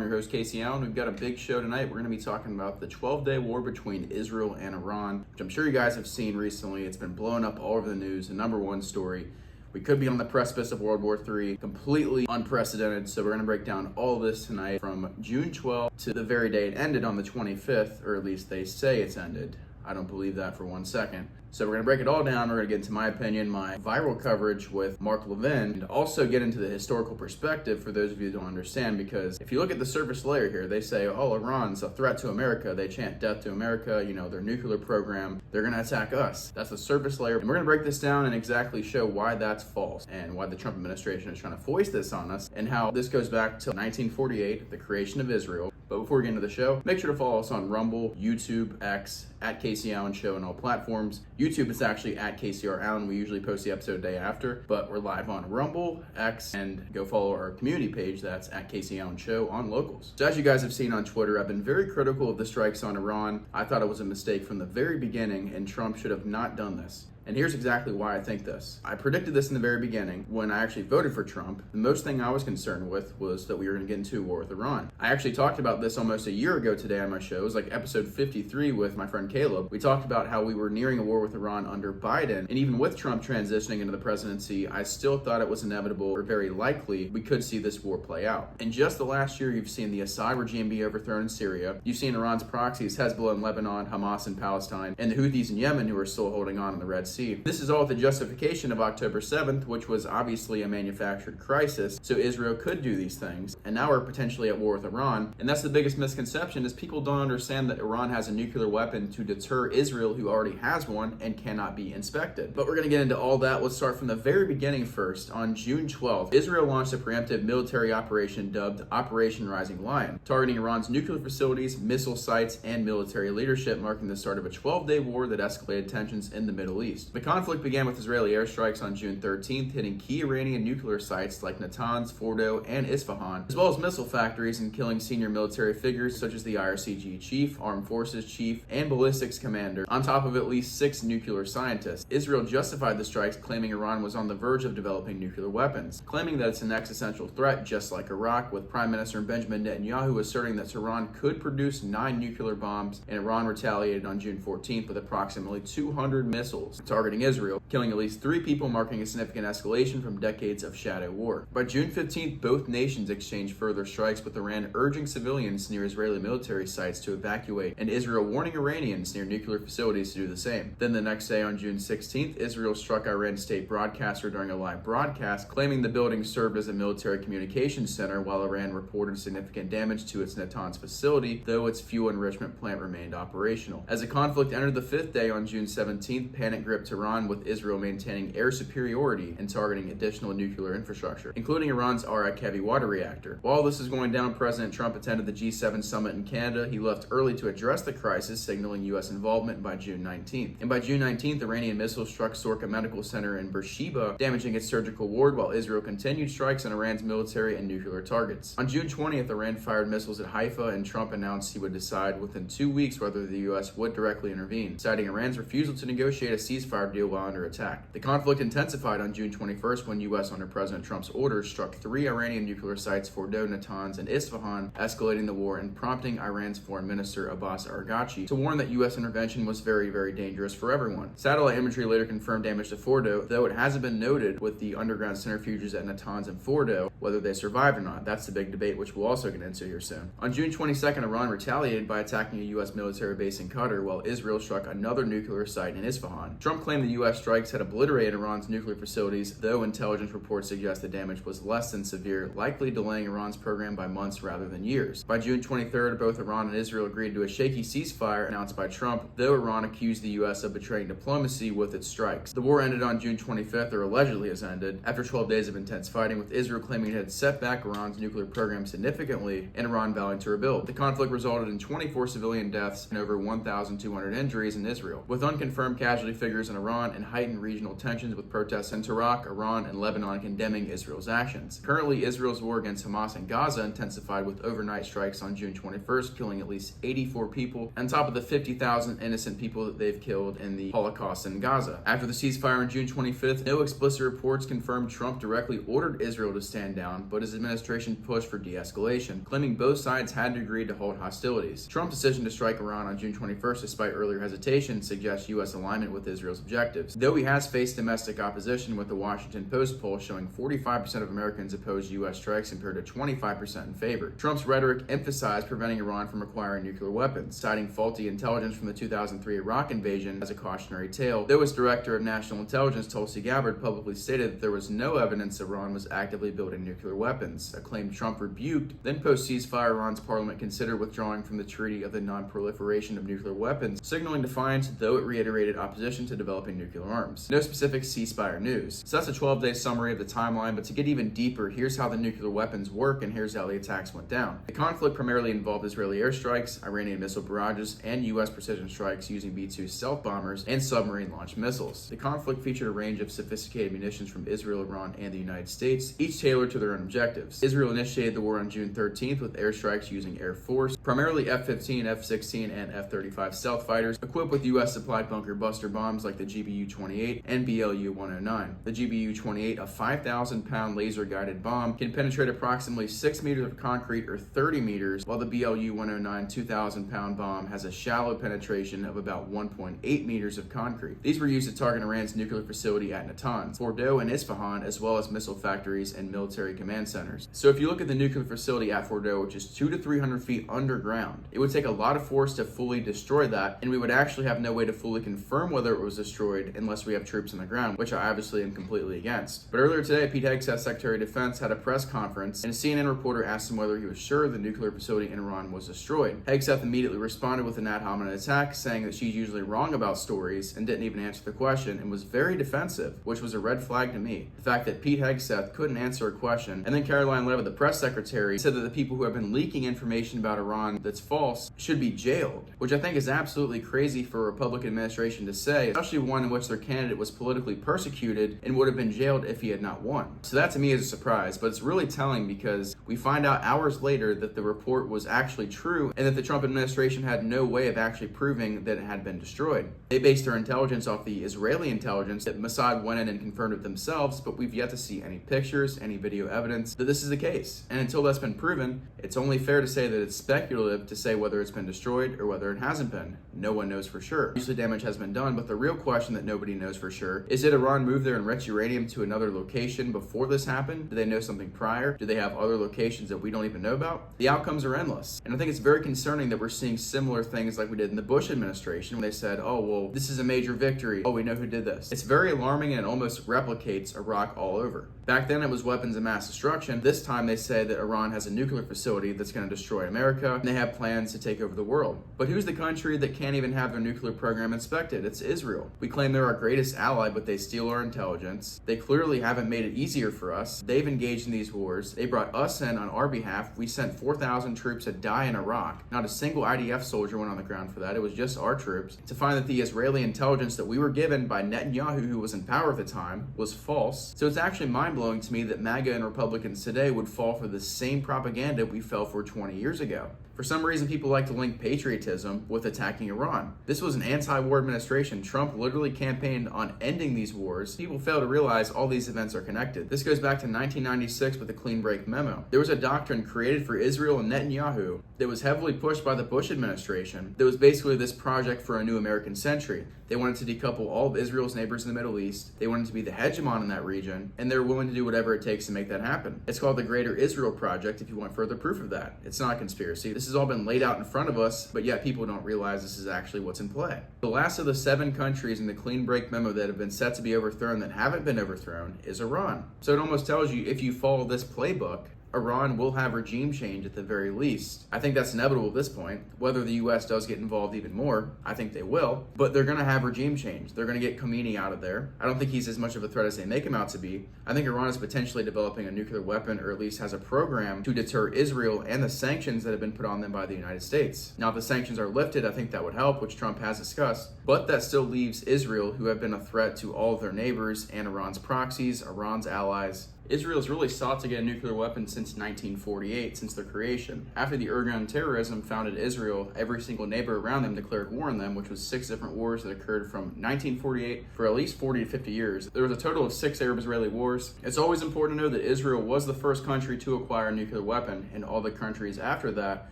your host, Kacee Allen. We've got a big show tonight. We're going to be talking about the 12-day war between Israel and Iran, which I'm sure you guys have seen recently. It's been blowing up all over the news, the number one story. We could be on the precipice of World War III, completely unprecedented. So we're going to break down all this tonight from June 12th to the very day it ended on the 25th, or at least they say it's ended. I don't believe that for 1 second. So we're going to break it all down. We're going to get into my opinion, my viral coverage with Mark Levin, and also get into the historical perspective for those of you who don't understand, because if you look at the surface layer here, they say, oh, Iran's a threat to America. They chant death to America, their nuclear program, they're going to attack us. That's the surface layer. And we're going to break this down and exactly show why that's false and why the Trump administration is trying to foist this on us and how this goes back to 1948, the creation of Israel. But before we get into the show, make sure to follow us on Rumble, YouTube, X, at Kacee Allen Show on all platforms. YouTube is actually at KCR Allen. We usually post the episode day after, but we're live on Rumble, X, and go follow our community page. That's at Kacee Allen Show on Locals. So as you guys have seen on Twitter, I've been very critical of the strikes on Iran. I thought it was a mistake from the very beginning, and Trump should have not done this. And here's exactly why I think this. I predicted this in the very beginning when I actually voted for Trump. The most thing I was concerned with was that we were going to get into a war with Iran. I actually talked about this almost a year ago today on my show. It was like episode 53 with my friend Caleb. We talked about how we were nearing a war with Iran under Biden. And even with Trump transitioning into the presidency, I still thought it was inevitable or very likely we could see this war play out. In just the last year, you've seen the Assad regime be overthrown in Syria. You've seen Iran's proxies, Hezbollah in Lebanon, Hamas in Palestine, and the Houthis in Yemen who are still holding on in the Red Sea. This is all with the justification of October 7th, which was obviously a manufactured crisis, so Israel could do these things. And now we're potentially at war with Iran. And that's the biggest misconception, is people don't understand that Iran has a nuclear weapon to deter Israel, who already has one and cannot be inspected. But we're going to get into all that. Let's start from the very beginning first. On June 12th, Israel launched a preemptive military operation dubbed Operation Rising Lion, targeting Iran's nuclear facilities, missile sites, and military leadership, marking the start of a 12-day war that escalated tensions in the Middle East. The conflict began with Israeli airstrikes on June 13th, hitting key Iranian nuclear sites like Natanz, Fordo, and Isfahan, as well as missile factories, and killing senior military figures such as the IRCG chief, armed forces chief, and ballistics commander, on top of at least 6 nuclear scientists. Israel justified the strikes, claiming Iran was on the verge of developing nuclear weapons, claiming that it's an existential threat just like Iraq, with Prime Minister Benjamin Netanyahu asserting that Tehran could produce 9 nuclear bombs, and Iran retaliated on June 14th with approximately 200 missiles targeting Israel, killing at least 3 people, marking a significant escalation from decades of shadow war. By June 15th, both nations exchanged further strikes, with Iran urging civilians near Israeli military sites to evacuate, and Israel warning Iranians near nuclear facilities to do the same. Then the next day, on June 16th, Israel struck Iran's state broadcaster during a live broadcast, claiming the building served as a military communications center, while Iran reported significant damage to its Natanz facility, though its fuel enrichment plant remained operational. As the conflict entered the 5th day on June 17th, panic gripped Iran, with Israel maintaining air superiority and targeting additional nuclear infrastructure, including Iran's Arak heavy water reactor. While this is going down, President Trump attended the G7 summit in Canada. He left early to address the crisis, signaling U.S. involvement by June 19th. And by June 19th, Iranian missiles struck Sorka Medical Center in Beersheba, damaging its surgical ward, while Israel continued strikes on Iran's military and nuclear targets. On June 20th, Iran fired missiles at Haifa, and Trump announced he would decide within 2 weeks whether the U.S. would directly intervene, citing Iran's refusal to negotiate a ceasefire deal while under attack. The conflict intensified on June 21st when U.S. under President Trump's orders struck 3 Iranian nuclear sites, Fordo, Natanz, and Isfahan, escalating the war and prompting Iran's Foreign Minister Abbas Araghchi to warn that U.S. intervention was very, very dangerous for everyone. Satellite imagery later confirmed damage to Fordo, though it hasn't been noted with the underground centrifuges at Natanz and Fordo whether they survived or not. That's the big debate, which we'll also get into here soon. On June 22nd, Iran retaliated by attacking a U.S. military base in Qatar, while Israel struck another nuclear site in Isfahan. Trump claimed the U.S. strikes had obliterated Iran's nuclear facilities, though intelligence reports suggest the damage was less than severe, likely delaying Iran's program by months rather than years. By June 23rd, both Iran and Israel agreed to a shaky ceasefire announced by Trump, though Iran accused the U.S. of betraying diplomacy with its strikes. The war ended on June 25th, or allegedly has ended, after 12 days of intense fighting, with Israel claiming it had set back Iran's nuclear program significantly, and Iran vowing to rebuild. The conflict resulted in 24 civilian deaths and over 1,200 injuries in Israel, with unconfirmed casualty figures in Iran and heightened regional tensions with protests in Iraq, Iran, and Lebanon condemning Israel's actions. Currently, Israel's war against Hamas in Gaza intensified with overnight strikes on June 21st, killing at least 84 people, on top of the 50,000 innocent people that they've killed in the Holocaust in Gaza. After the ceasefire on June 25th, no explicit reports confirmed Trump directly ordered Israel to stand down, but his administration pushed for de-escalation, claiming both sides had agreed to halt hostilities. Trump's decision to strike Iran on June 21st, despite earlier hesitation, suggests U.S. alignment with Israel's objectives. Though he has faced domestic opposition, with the Washington Post poll showing 45% of Americans oppose U.S. strikes compared to 25% in favor. Trump's rhetoric emphasized preventing Iran from acquiring nuclear weapons, citing faulty intelligence from the 2003 Iraq invasion as a cautionary tale, though his director of national intelligence, Tulsi Gabbard, publicly stated that there was no evidence Iran was actively building nuclear weapons, a claim Trump rebuked. Then post-ceasefire, Iran's parliament considered withdrawing from the Treaty of the Non-Proliferation of Nuclear Weapons, signaling defiance, though it reiterated opposition to developing nuclear arms. No specific ceasefire news. So that's a 12-day summary of the timeline, but to get even deeper, here's how the nuclear weapons work and here's how the attacks went down. The conflict primarily involved Israeli airstrikes, Iranian missile barrages, and U.S. precision strikes using B-2 stealth bombers and submarine-launched missiles. The conflict featured a range of sophisticated munitions from Israel, Iran, and the United States, each tailored to their own objectives. Israel initiated the war on June 13th with airstrikes using Air Force, primarily F-15, F-16, and F-35 stealth fighters, equipped with U.S.-supplied bunker buster bombs like the GBU-28 and BLU-109. The GBU-28, a 5,000-pound laser-guided bomb, can penetrate approximately 6 meters of concrete or 30 meters, while the BLU-109 2,000-pound bomb has a shallow penetration of about 1.8 meters of concrete. These were used to target Iran's nuclear facility at Natanz, Fordow, and Isfahan, as well as missile factories and military command centers. So if you look at the nuclear facility at Fordow, which is 200 to 300 feet underground, it would take a lot of force to fully destroy that, and we would actually have no way to fully confirm whether it was destroyed unless we have troops on the ground, which I obviously am completely against. But earlier today, Pete Hegseth, Secretary of Defense, had a press conference, and a CNN reporter asked him whether he was sure the nuclear facility in Iran was destroyed. Hegseth immediately responded with an ad hominem attack, saying that she's usually wrong about stories and didn't even answer the question, and was very defensive, which was a red flag to me. The fact that Pete Hegseth couldn't answer a question, and then Caroline Leavitt, the press secretary, said that the people who have been leaking information about Iran that's false should be jailed, which I think is absolutely crazy for a Republican administration to say, especially one in which their candidate was politically persecuted and would have been jailed if he had not won. So that to me is a surprise, but it's really telling because we find out hours later that the report was actually true and that the Trump administration had no way of actually proving that it had been destroyed. They based their intelligence off the Israeli intelligence that Mossad went in and confirmed it themselves, but we've yet to see any pictures, any video evidence that this is the case. And until that's been proven, it's only fair to say that it's speculative to say whether it's been destroyed or whether it hasn't been. No one knows for sure. Usually damage has been done, but the real question that nobody knows for sure is, did Iran move their enriched uranium to another location before this happened? Did they know something prior? Do they have other locations that we don't even know about? The outcomes are endless. And I think it's very concerning that we're seeing similar things like we did in the Bush administration when they said, oh, well, this is a major victory. Oh, we know who did this. It's very alarming and it almost replicates Iraq all over. Back then it was weapons of mass destruction. This time they say that Iran has a nuclear facility that's going to destroy America and they have plans to take over the world. But who's the country that can't even have their nuclear program inspected? It's Israel. We claim they're our greatest ally, but they steal our intelligence. They clearly haven't made it easier for us. They've engaged in these wars. They brought us in on our behalf. We sent 4,000 troops to die in Iraq. Not a single IDF soldier went on the ground for that. It was just our troops. To find that the Israeli intelligence that we were given by Netanyahu, who was in power at the time, was false. So it's actually mind-blowing to me that MAGA and Republicans today would fall for the same propaganda we fell for 20 years ago. For some reason, people like to link patriotism with attacking Iran. This was an anti-war administration. Trump literally campaigned on ending these wars. People fail to realize all these events are connected. This goes back to 1996 with the Clean Break Memo. There was a doctrine created for Israel and Netanyahu that was heavily pushed by the Bush administration that was basically this project for a new American century. They wanted to decouple all of Israel's neighbors in the Middle East. They wanted to be the hegemon in that region, and they're willing to do whatever it takes to make that happen. It's called the Greater Israel Project if you want further proof of that. It's not a conspiracy. This has all been laid out in front of us, but yet people don't realize this is actually what's in play. The last of the 7 countries in the Clean Break Memo that have been set to be overthrown that haven't been overthrown is Iran. So it almost tells you if you follow this playbook, Iran will have regime change at the very least. I think that's inevitable at this point. Whether the U.S. does get involved even more, I think they will, but they're going to have regime change. They're going to get Khomeini out of there. I don't think he's as much of a threat as they make him out to be. I think Iran is potentially developing a nuclear weapon, or at least has a program to deter Israel and the sanctions that have been put on them by the United States. Now, if the sanctions are lifted, I think that would help, which Trump has discussed, but that still leaves Israel, who have been a threat to all of their neighbors and Iran's proxies, Iran's allies. Israel's really sought to get a nuclear weapon since 1948, since their creation. After the Irgun terrorism founded Israel, every single neighbor around them declared war on them, which was 6 different wars that occurred from 1948 for at least 40 to 50 years. There was a total of 6 Arab-Israeli wars. It's always important to know that Israel was the first country to acquire a nuclear weapon, and all the countries after that,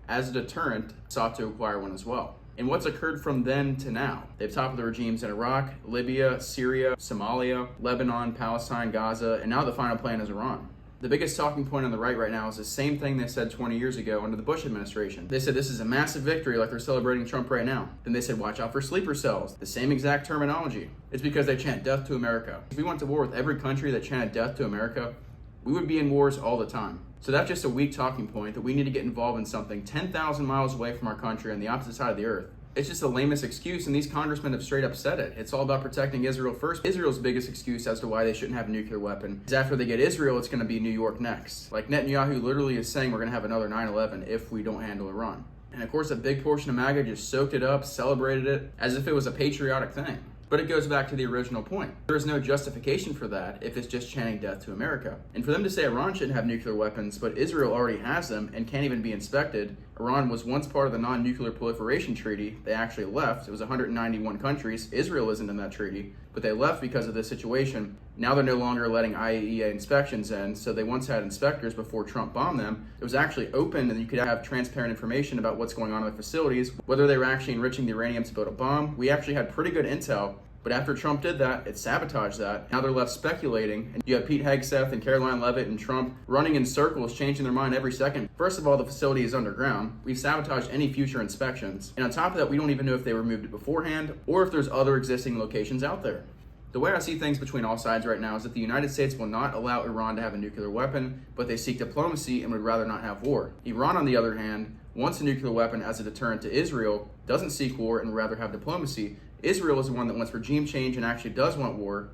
as a deterrent, sought to acquire one as well. And what's occurred from then to now? They've toppled the regimes in Iraq, Libya, Syria, Somalia, Lebanon, Palestine, Gaza, and now the final plan is Iran. The biggest talking point on the right now is the same thing they said 20 years ago under the Bush administration. They said this is a massive victory, like they're celebrating Trump right now. Then they said watch out for sleeper cells. The same exact terminology. It's because they chant death to America. If we went to war with every country that chanted death to America, we would be in wars all the time. So that's just a weak talking point that we need to get involved in something 10,000 miles away from our country on the opposite side of the earth. It's just the lamest excuse, and these congressmen have straight up said it. It's all about protecting Israel first. Israel's biggest excuse as to why they shouldn't have a nuclear weapon is after they get Israel, it's going to be New York next. Like Netanyahu literally is saying we're going to have another 9/11 if we don't handle Iran. And of course, a big portion of MAGA just soaked it up, celebrated it as if it was a patriotic thing. But it goes back to the original point. There is no justification for that if it's just chanting death to America. And for them to say Iran shouldn't have nuclear weapons, but Israel already has them and can't even be inspected. Iran was once part of the non-nuclear proliferation treaty. They actually left. It was 191 countries. Israel isn't in that treaty, but they left because of this situation. Now they're no longer letting IAEA inspections in, so they once had inspectors before Trump bombed them. It was actually open and you could have transparent information about what's going on in the facilities, whether they were actually enriching the uranium to build a bomb. We actually had pretty good intel. But after Trump did that, it sabotaged that. Now they're left speculating. And you have Pete Hegseth and Caroline Leavitt and Trump running in circles, changing their mind every second. First of all, the facility is underground. We've sabotaged any future inspections. And on top of that, we don't even know if they removed it beforehand or if there's other existing locations out there. The way I see things between all sides right now is that the United States will not allow Iran to have a nuclear weapon, but they seek diplomacy and would rather not have war. Iran, on the other hand, wants a nuclear weapon as a deterrent to Israel, doesn't seek war and would rather have diplomacy. Israel is the one that wants regime change and actually does want war.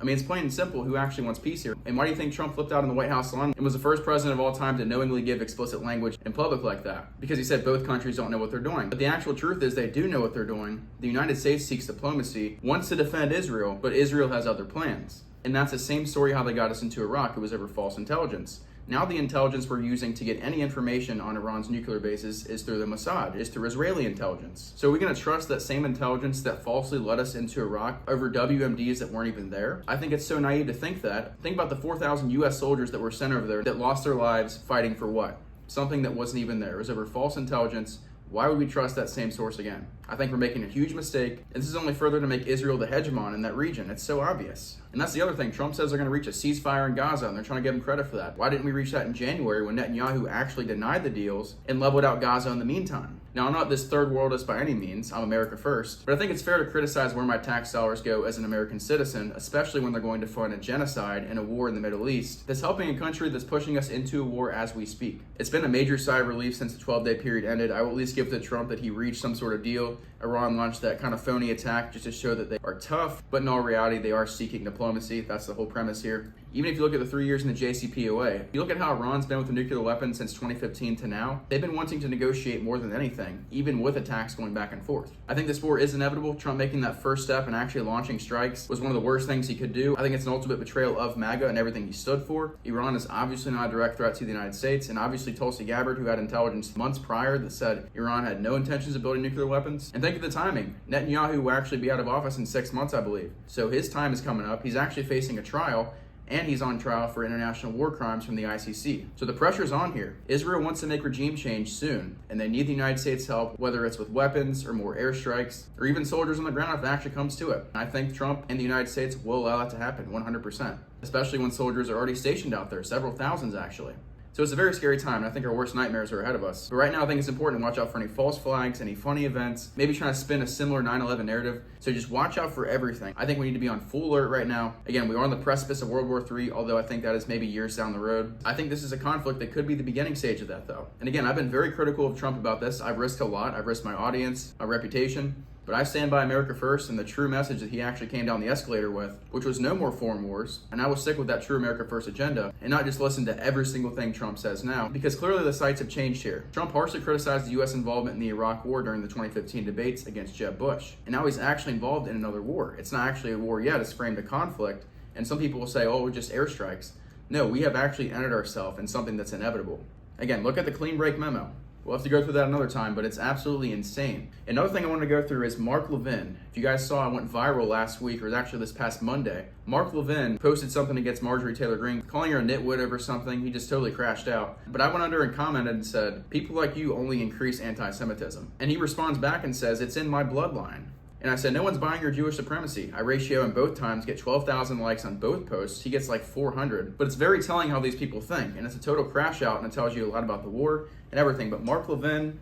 I mean, it's plain and simple who actually wants peace here. And why do you think Trump flipped out on the White House lawn and was the first president of all time to knowingly give explicit language in public like that? Because he said both countries don't know what they're doing. But the actual truth is they do know what they're doing. The United States seeks diplomacy, wants to defend Israel, but Israel has other plans. And that's the same story how they got us into Iraq. It was over false intelligence. Now the intelligence we're using to get any information on Iran's nuclear bases is through the Mossad, is through Israeli intelligence. So are we going to trust that same intelligence that falsely led us into Iraq over WMDs that weren't even there? I think it's so naive to think that. Think about the 4,000 U.S. soldiers that were sent over there that lost their lives fighting for what? Something that wasn't even there. It was over false intelligence. Why would we trust that same source again? I think we're making a huge mistake, and this is only further to make Israel the hegemon in that region. It's so obvious. And that's the other thing. Trump says they're going to reach a ceasefire in Gaza, and they're trying to give him credit for that. Why didn't we reach that in January when Netanyahu actually denied the deals and leveled out Gaza in the meantime? Now, I'm not this third worldist by any means. I'm America first. But I think it's fair to criticize where my tax dollars go as an American citizen, especially when they're going to fund a genocide and a war in the Middle East that's helping a country that's pushing us into a war as we speak. It's been a major sigh of relief since the 12-day period ended. I will at least give to Trump that he reached some sort of deal. Iran launched that kind of phony attack just to show that they are tough, but in all reality, they are seeking diplomacy. That's the whole premise here. Even if you look at the 3 years in the JCPOA, if you look at how Iran's been with a nuclear weapon since 2015 to now, they've been wanting to negotiate more than anything, even with attacks going back and forth. I think this war is inevitable. Trump making that first step and actually launching strikes was one of the worst things he could do. I think it's an ultimate betrayal of MAGA and everything he stood for. Iran is obviously not a direct threat to the United States, and obviously Tulsi Gabbard, who had intelligence months prior that said Iran had no intentions of building nuclear weapons. And think of the timing. Netanyahu will actually be out of office in 6 months, I believe. So his time is coming up. He's actually facing a trial, and he's on trial for international war crimes from the ICC. So the pressure's on here. Israel wants to make regime change soon, and they need the United States' help, whether it's with weapons or more airstrikes, or even soldiers on the ground if it actually comes to it. And I think Trump and the United States will allow that to happen 100%, especially when soldiers are already stationed out there, several thousands actually. So it's a very scary time, and I think our worst nightmares are ahead of us. But right now, I think it's important to watch out for any false flags, any funny events, maybe trying to spin a similar 9/11 narrative. So just watch out for everything. I think we need to be on full alert right now. Again, we are on the precipice of World War III, although I think that is maybe years down the road. I think this is a conflict that could be the beginning stage of that, though. And again, I've been very critical of Trump about this. I've risked a lot. I've risked my audience, my reputation. But I stand by America first and the true message that he actually came down the escalator with, which was no more foreign wars. And I will stick with that true America first agenda and not just listen to every single thing Trump says now, because clearly the sights have changed here. Trump harshly criticized the U.S. involvement in the Iraq war during the 2015 debates against Jeb Bush. And now he's actually involved in another war. It's not actually a war yet, it's framed a conflict. And some people will say, oh, we're just airstrikes. No, we have actually entered ourselves in something that's inevitable. Again, look at the clean break memo. We'll have to go through that another time, but it's absolutely insane. Another thing I want to go through is Mark Levin. If you guys saw, I went viral last week, or actually this past Monday. Mark Levin posted something against Marjorie Taylor Greene, calling her a nitwit over something. He just totally crashed out. But I went under and commented and said, people like you only increase anti-Semitism. And he responds back and says, it's in my bloodline. And I said, no one's buying your Jewish supremacy. I ratio in both times, get 12,000 likes on both posts. He gets like 400. But it's very telling how these people think. And it's a total crash out, and it tells you a lot about the war and everything. But Mark Levin,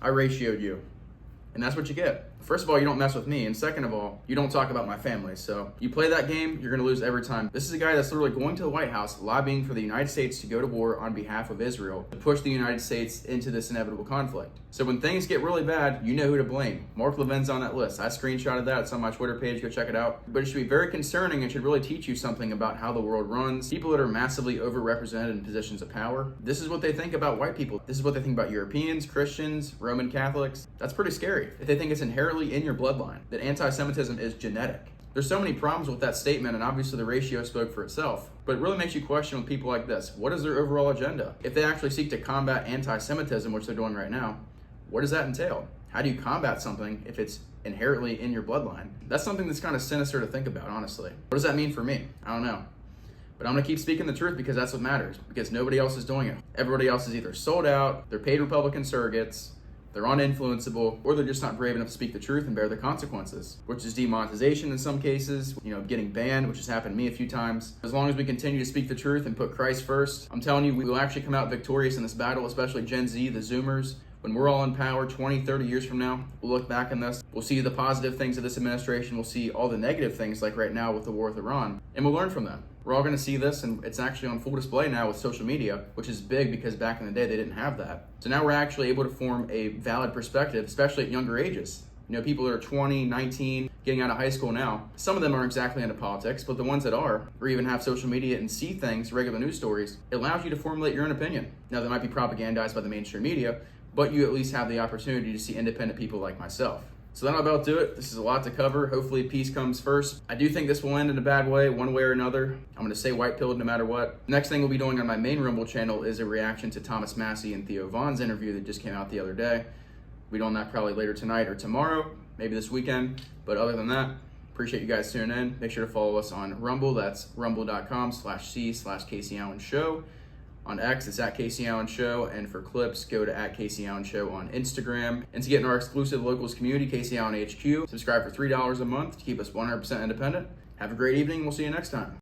I ratioed you. And that's what you get. First of all, you don't mess with me. And second of all, you don't talk about my family. So you play that game, you're going to lose every time. This is a guy that's literally going to the White House, lobbying for the United States to go to war on behalf of Israel, to push the United States into this inevitable conflict. So when things get really bad, you know who to blame. Mark Levin's on that list. I screenshotted that. It's on my Twitter page. Go check it out. But it should be very concerning and should really teach you something about how the world runs. People that are massively overrepresented in positions of power. This is what they think about white people. This is what they think about Europeans, Christians, Roman Catholics. That's pretty scary. If they think it's inherently in your bloodline, that anti-Semitism is genetic. There's so many problems with that statement, and obviously the ratio spoke for itself. But it really makes you question with people like this. What is their overall agenda? If they actually seek to combat anti-Semitism, which they're doing right now, what does that entail? How do you combat something if it's inherently in your bloodline? That's something that's kind of sinister to think about, honestly. What does that mean for me? I don't know. But I'm going to keep speaking the truth because that's what matters, because nobody else is doing it. Everybody else is either sold out, they're paid Republican surrogates, they're uninfluenceable, or they're just not brave enough to speak the truth and bear the consequences, which is demonetization in some cases, getting banned, which has happened to me a few times. As long as we continue to speak the truth and put Christ first, I'm telling you, we will actually come out victorious in this battle, especially Gen Z, the Zoomers. When we're all in power 20, 30 years from now, we'll look back on this. We'll see the positive things of this administration. We'll see all the negative things, like right now with the war with Iran, and we'll learn from them. We're all going to see this, and it's actually on full display now with social media, which is big because back in the day, they didn't have that. So now we're actually able to form a valid perspective, especially at younger ages. People that are 20, 19, getting out of high school now, some of them aren't exactly into politics, but the ones that are, or even have social media and see things, regular news stories, it allows you to formulate your own opinion. Now, they might be propagandized by the mainstream media, but you at least have the opportunity to see independent people like myself. So that'll about do it. This is a lot to cover. Hopefully peace comes first. I do think this will end in a bad way, one way or another. I'm going to stay white-pilled no matter what. Next thing we'll be doing on my main Rumble channel is a reaction to Thomas Massey and Theo Vaughn's interview that just came out the other day. We'll be doing that probably later tonight or tomorrow, maybe this weekend. But other than that, appreciate you guys tuning in. Make sure to follow us on Rumble. That's rumble.com/c/Kacee Allen Show. On X, it's at Kacee Allen Show, and for clips, go to at Kacee Allen Show on Instagram. And to get in our exclusive locals community, Kacee Allen HQ, subscribe for $3 a month to keep us 100% independent. Have a great evening, we'll see you next time.